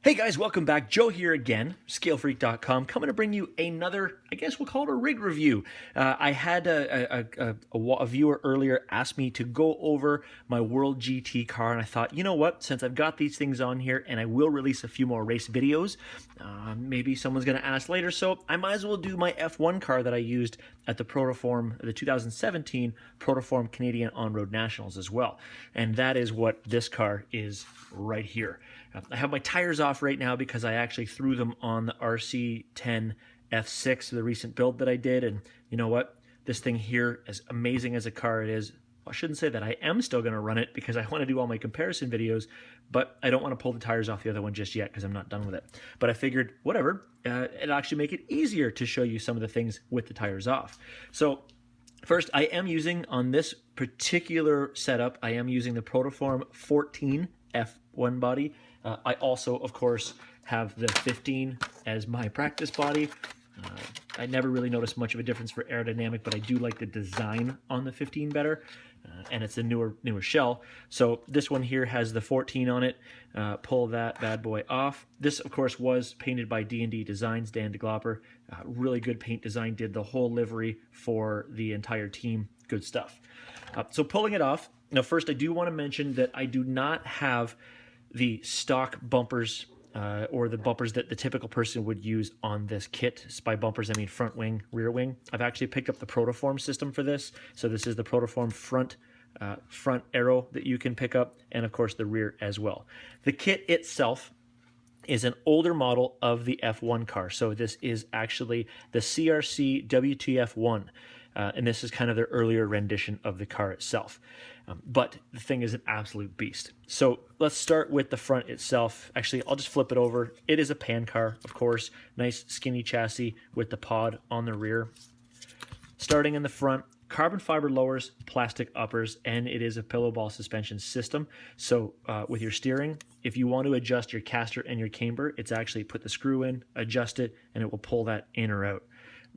Hey guys, welcome back. Joe here again, scalefreak.com, coming to bring you another, I guess we'll call it a rig review. I had a viewer earlier ask me to go over my World GT car, and I thought, you know what, since I've got these things on here and I will release a few more race videos, maybe someone's going to ask later, so I might as well do my F1 car that I used at the Protoform, the 2017 Protoform Canadian On-Road Nationals as well. And that is what this car is right here. I have my tires off right now because I actually threw them on the RC F16, the recent build that I did. And you know what? This thing here, as amazing as a car it is, I shouldn't say that. I am still going to run it because I want to do all my comparison videos, but I don't want to pull the tires off the other one just yet because I'm not done with it. But I figured, whatever, it'll actually make it easier to show you some of the things with the tires off. So first, I am using, on this particular setup, I am using the Protoform 14 F1 body. I also, of course, have the 15 as my practice body. I never really noticed much of a difference for aerodynamic, but I do like the design on the 15 better, and it's a newer shell. So this one here has the 14 on it. Pull that bad boy off. This, of course, was painted by D&D Designs, Dan DeGlopper. Really good paint design, did the whole livery for the entire team. Good stuff. So pulling it off. Now, first, I do want to mention that I do not have the stock bumpers or the bumpers that the typical person would use on this kit. By bumpers, I mean front wing, rear wing. I've actually picked up the Protoform system for this. So this is the Protoform front arrow that you can pick up, and of course the rear as well. The kit itself is an older model of the F1 car. So this is actually the CRC WTF1. And this is kind of their earlier rendition of the car itself. But the thing is an absolute beast. So let's start with the front itself. Actually, I'll just flip it over. It is a pan car, of course. Nice skinny chassis with the pod on the rear. Starting in the front, carbon fiber lowers, plastic uppers, and it is a pillow ball suspension system. So with your steering, if you want to adjust your caster and your camber, it's actually put the screw in, adjust it, and it will pull that in or out.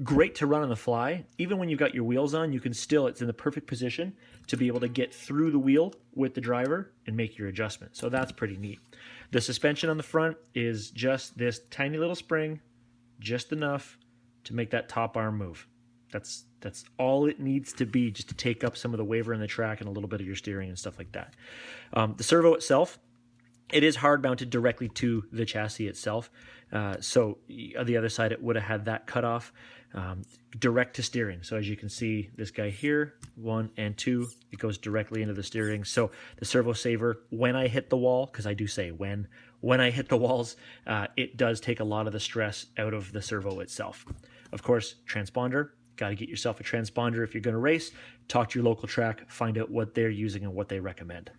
Great to run on the fly. Even when you've got your wheels on, you can still, it's in the perfect position to be able to get through the wheel with the driver and make your adjustment. So that's pretty neat. The suspension on the front is just this tiny little spring, just enough to make that top arm move. That's all it needs to be, just to take up some of the waver in the track and a little bit of your steering and stuff like that. The servo itself, it is hard mounted directly to the chassis itself. So on the other side, it would have had that cut off direct to steering. So as you can see, this guy here, 1 and 2, it goes directly into the steering. So the servo saver, when I hit the wall, because I do say when I hit the walls, it does take a lot of the stress out of the servo itself. Of course, transponder. Got to get yourself a transponder if you're going to race. Talk to your local track, find out what they're using and what they recommend.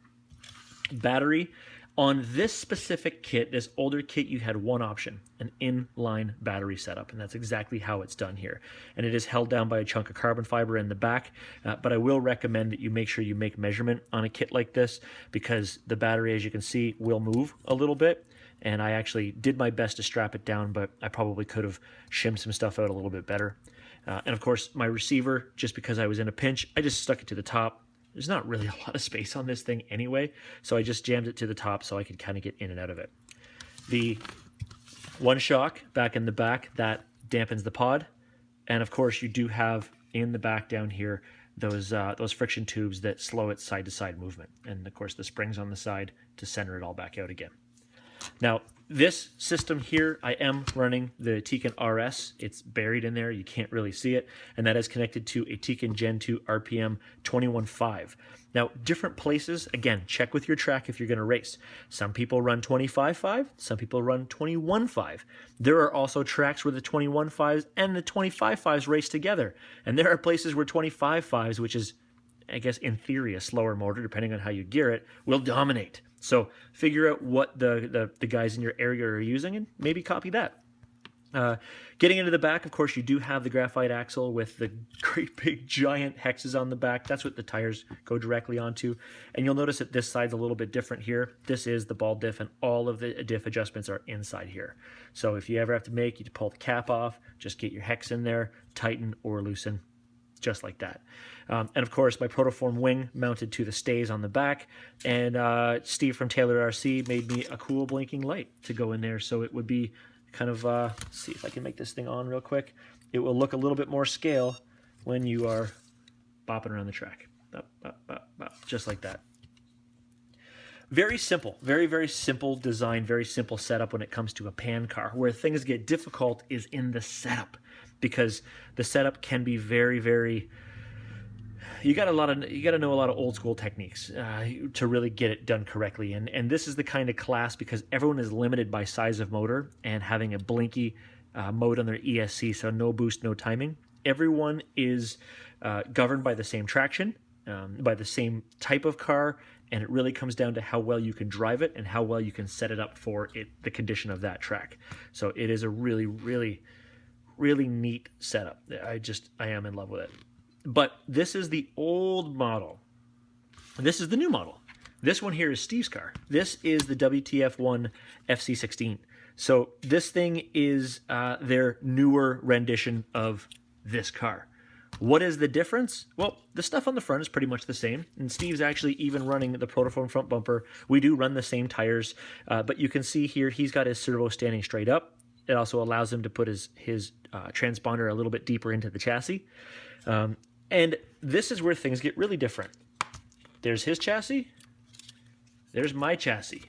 Battery. On this specific kit, this older kit, you had one option, an inline battery setup, and that's exactly how it's done here. And it is held down by a chunk of carbon fiber in the back, but I will recommend that you make sure you make measurement on a kit like this, because the battery, as you can see, will move a little bit. And I actually did my best to strap it down, but I probably could have shimmed some stuff out a little bit better. And of course, my receiver, just because I was in a pinch, I just stuck it to the top. There's not really a lot of space on this thing anyway, so I just jammed it to the top so I could kind of get in and out of it. The one shock back in the back, that dampens the pod. And of course, you do have in the back down here those friction tubes that slow its side-to-side movement. And of course, the springs on the side to center it all back out again. Now, this system here, I am running the Tiken RS. It's buried in there. You can't really see it. And that is connected to a Tiken Gen 2 RPM 21.5. Now, different places, again, check with your track if you're going to race. Some people run 25.5. Some people run 21.5. There are also tracks where the 21.5s and the 25.5s race together. And there are places where 25.5s, which is, I guess, in theory, a slower motor, depending on how you gear it, will dominate. So figure out what the guys in your area are using and maybe copy that. Getting into the back, of course, you do have the graphite axle with the great big giant hexes on the back. That's what the tires go directly onto. And you'll notice that this side's a little bit different here. This is the ball diff, and all of the diff adjustments are inside here. So if you ever have to pull the cap off, just get your hex in there, tighten or loosen. just like that. And of course, my Protoform wing mounted to the stays on the back. And Steve from Taylor RC made me a cool blinking light to go in there. So it would be kind of, see if I can make this thing on real quick. It will look a little bit more scale when you are bopping around the track. Bop, bop, bop, bop, just like that. Very simple, very, very simple design, very simple setup when it comes to a pan car. Where things get difficult is in the setup, because the setup can be very, very, you got to know a lot of old school techniques to really get it done correctly. And this is the kind of class, because everyone is limited by size of motor and having a blinky mode on their ESC, so no boost, no timing. Everyone is governed by the same traction, by the same type of car, and it really comes down to how well you can drive it and how well you can set it up for the condition of that track. So it is a really, really, really neat setup. I am in love with it. But this is the old model. This is the new model. This one here is Steve's car. This is the WTF1-FC16. So this thing is their newer rendition of this car. What is the difference? Well, the stuff on the front is pretty much the same, and Steve's actually even running the Protoform front bumper. We do run the same tires, but you can see here he's got his servo standing straight up. It also allows him to put his transponder a little bit deeper into the chassis. And this is where things get really different. There's his chassis. There's my chassis.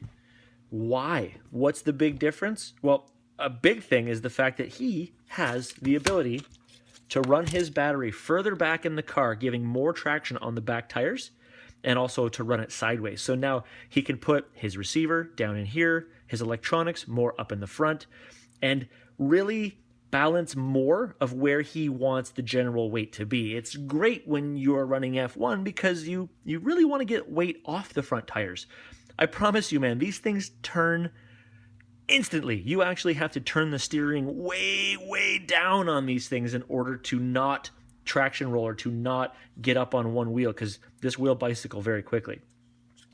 Why? What's the big difference? Well, a big thing is the fact that he has the ability to run his battery further back in the car, giving more traction on the back tires, and also to run it sideways. So now he can put his receiver down in here, his electronics more up in the front, and really balance more of where he wants the general weight to be. It's great when you're running F1 because you really want to get weight off the front tires. I promise you, man, these things turn instantly. You actually have to turn the steering way, way down on these things in order to not traction roll or to not get up on one wheel, because this will bicycle very quickly.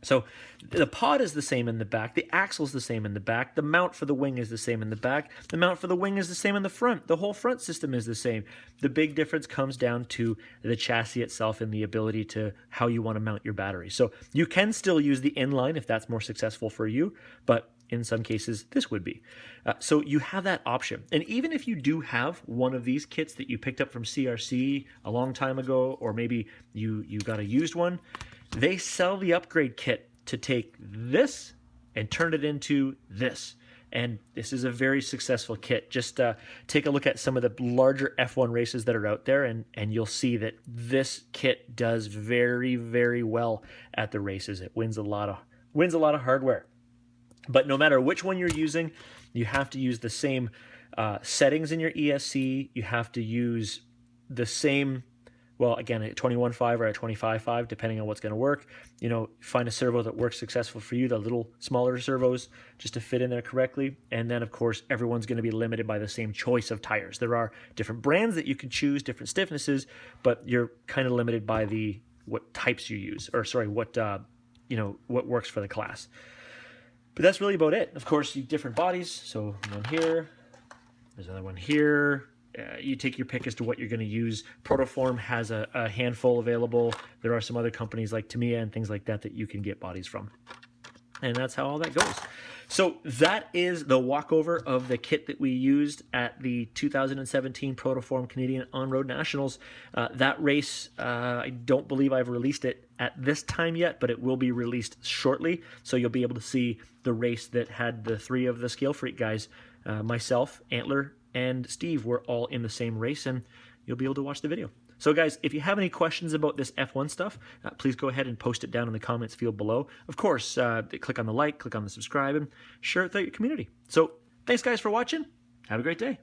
So the pod is the same in the back. The axle is the same in the back. The mount for the wing is the same in the back. The mount for the wing is the same in the front. The whole front system is the same. The big difference comes down to the chassis itself and the ability to how you want to mount your battery. So you can still use the inline if that's more successful for you, but in some cases, this would be. So you have that option. And even if you do have one of these kits that you picked up from CRC a long time ago, or maybe you got a used one, they sell the upgrade kit to take this and turn it into this. And this is a very successful kit. Just take a look at some of the larger F1 races that are out there, and you'll see that this kit does very, very well at the races. It wins a lot of hardware. But no matter which one you're using, you have to use the same settings in your ESC. You have to use the same, well, again, a 21.5 or a 25.5, depending on what's going to work. You know, find a servo that works successful for you, the little smaller servos, just to fit in there correctly. And then, of course, everyone's going to be limited by the same choice of tires. There are different brands that you can choose, different stiffnesses, but you're kind of limited by what types you use, or sorry, what works for the class. But that's really about it. Of course, you different bodies. So one here, there's another one here. You take your pick as to what you're going to use. Protoform has a handful available. There are some other companies like Tamiya and things like that that you can get bodies from. And that's how all that goes. So that is the walkover of the kit that we used at the 2017 Protoform Canadian On-Road Nationals. That race, I don't believe I've released it at this time yet, but it will be released shortly. So you'll be able to see the race that had the three of the Scale Freak guys, myself, Antler, and Steve were all in the same race, and you'll be able to watch the video. So guys, if you have any questions about this F1 stuff, please go ahead and post it down in the comments field below. Of course, click on the like, click on the subscribe, and share it with your community. So thanks guys for watching. Have a great day.